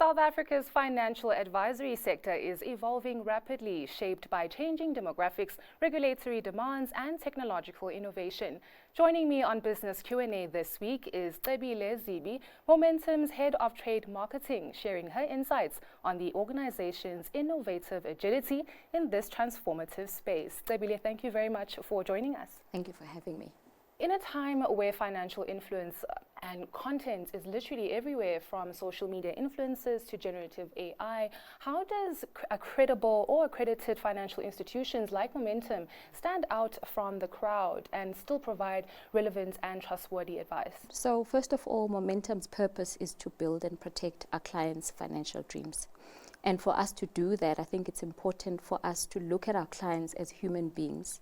South Africa's financial advisory sector is evolving rapidly, shaped by changing demographics, regulatory demands, and technological innovation. Joining me on Business Q&A this week is Cebile Zibi, Momentum's Head of Trade Marketing, sharing her insights on the organization's innovative agility in this transformative space. Cebile, thank you very much for joining us. Thank you for having me. In a time where financial influence and content is literally everywhere, from social media influencers to generative AI, how does a credible or accredited financial institutions like Momentum stand out from the crowd and still provide relevant and trustworthy advice? So first of all, Momentum's purpose is to build and protect our clients' financial dreams. And for us to do that, I think it's important for us to look at our clients as human beings.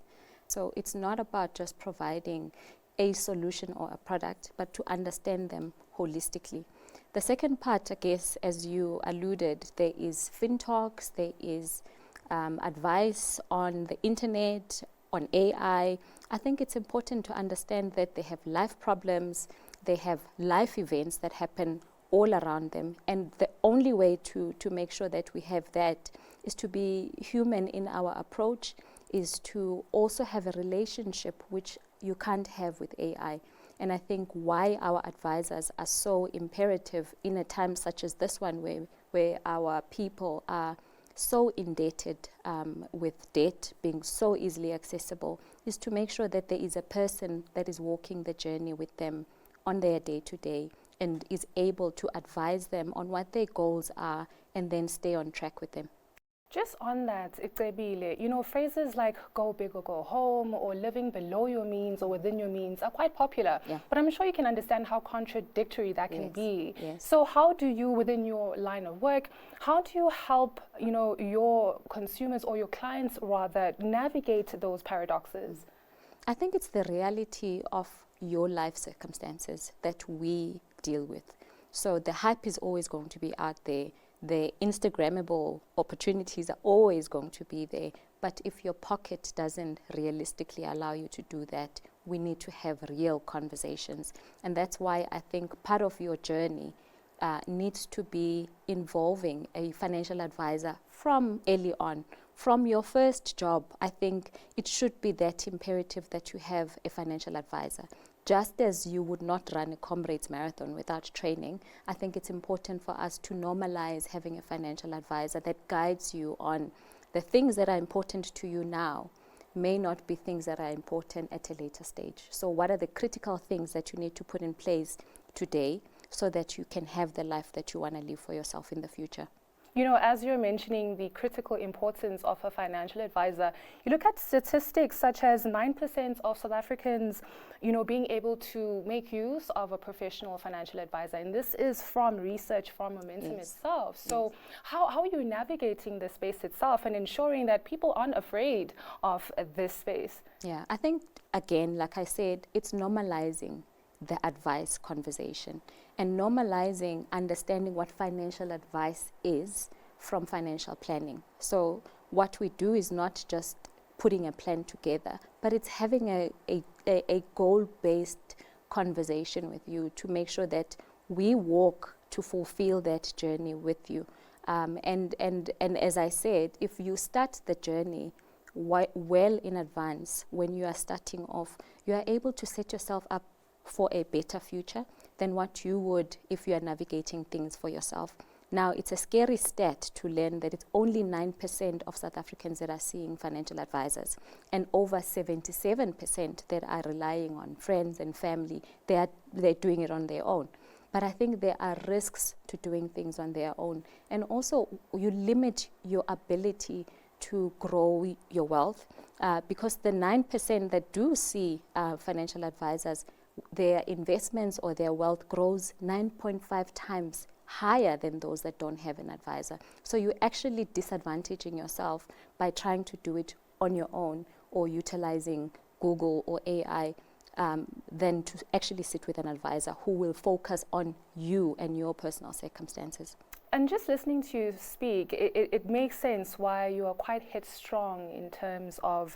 So it's not about just providing a solution or a product, but to understand them holistically. The second part, I guess, as you alluded, there is FinTalks, there is advice on the internet, on AI. I think it's important to understand that they have life problems, they have life events that happen all around them. And the only way to make sure that we have that is to be human in our approach, is to also have a relationship which you can't have with AI. And I think why our advisors are so imperative in a time such as this one, where our people are so indebted, with debt being so easily accessible, is to make sure that there is a person that is walking the journey with them on their day-to-day and is able to advise them on what their goals are and then stay on track with them. Just on that, Cebile, phrases like go big or go home or living below your means or within your means are quite popular. Yeah. But I'm sure you can understand how contradictory that can Yes. be. Yes. So how do you, within your line of work, how do you help, your consumers or your clients rather navigate those paradoxes? I think it's the reality of your life circumstances that we deal with. So the hype is always going to be out there. The Instagrammable opportunities are always going to be there. But if your pocket doesn't realistically allow you to do that, we need to have real conversations. And that's why I think part of your journey needs to be involving a financial advisor from early on. From your first job, I think it should be that imperative that you have a financial advisor. Just as you would not run a Comrades Marathon without training, I think it's important for us to normalize having a financial advisor that guides you on the things that are important to you now may not be things that are important at a later stage. So what are the critical things that you need to put in place today so that you can have the life that you want to live for yourself in the future? As you're mentioning the critical importance of a financial advisor, you look at statistics such as 9% of South Africans, being able to make use of a professional financial advisor. And this is from research from Momentum itself. So how are you navigating the space itself and ensuring that people aren't afraid of this space? Yeah, I think, again, like I said, it's normalizing the advice conversation and normalizing understanding what financial advice is from financial planning. So what we do is not just putting a plan together, but it's having a goal-based conversation with you to make sure that we walk to fulfill that journey with you. And as I said, if you start the journey well in advance, when you are starting off, you are able to set yourself up for a better future than what you would if you are navigating things for yourself. Now, it's a scary stat to learn that it's only 9% of South Africans that are seeing financial advisors, and over 77% that are relying on friends and family. They're doing it on their own. But I think there are risks to doing things on their own. And also, you limit your ability to grow your wealth because the 9% that do see financial advisors, their investments or their wealth grows 9.5 times higher than those that don't have an advisor. So you're actually disadvantaging yourself by trying to do it on your own or utilizing Google or AI than to actually sit with an advisor who will focus on you and your personal circumstances. And just listening to you speak, it makes sense why you are quite headstrong in terms of,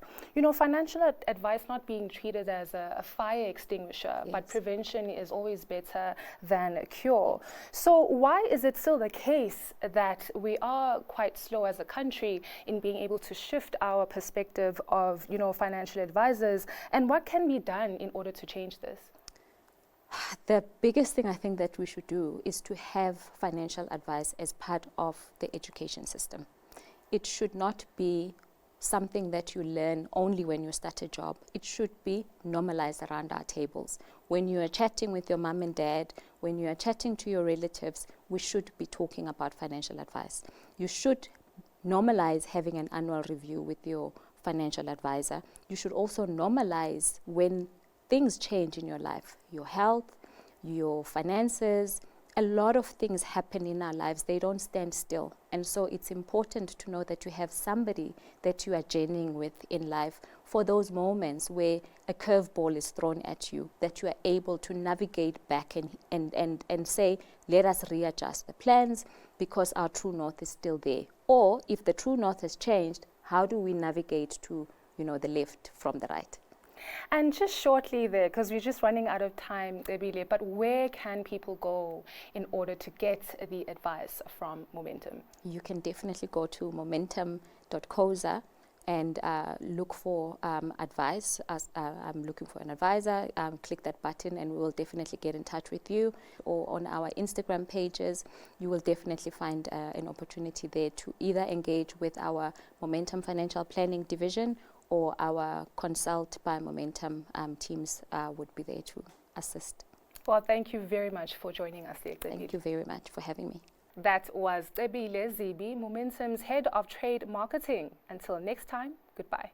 financial advice not being treated as a fire extinguisher, but prevention is always better than a cure. So why is it still the case that we are quite slow as a country in being able to shift our perspective of, financial advisors, and what can be done in order to change this? The biggest thing I think that we should do is to have financial advice as part of the education system. It should not be something that you learn only when you start a job. It should be normalized around our tables. When you are chatting with your mom and dad, when you are chatting to your relatives, we should be talking about financial advice. You should normalize having an annual review with your financial advisor. You should also normalize when things change in your life, your health, your finances. A lot of things happen in our lives. They don't stand still. And so it's important to know that you have somebody that you are journeying with in life for those moments where a curveball is thrown at you, that you are able to navigate back and say, let us readjust the plans because our true north is still there. Or if the true north has changed, how do we navigate to, the left from the right? And just shortly there, because we're just running out of time, Cebile, but where can people go in order to get the advice from Momentum? You can definitely go to momentum.coza and look for advice. I'm looking for an advisor. Click that button and we will definitely get in touch with you. Or on our Instagram pages, you will definitely find an opportunity there to either engage with our Momentum Financial Planning Division or our Consult by Momentum teams would be there to assist. Well, thank you very much for joining us there. Thank you very much for having me. That was Cebile Zibi, Momentum's Head of Trade Marketing. Until next time, goodbye.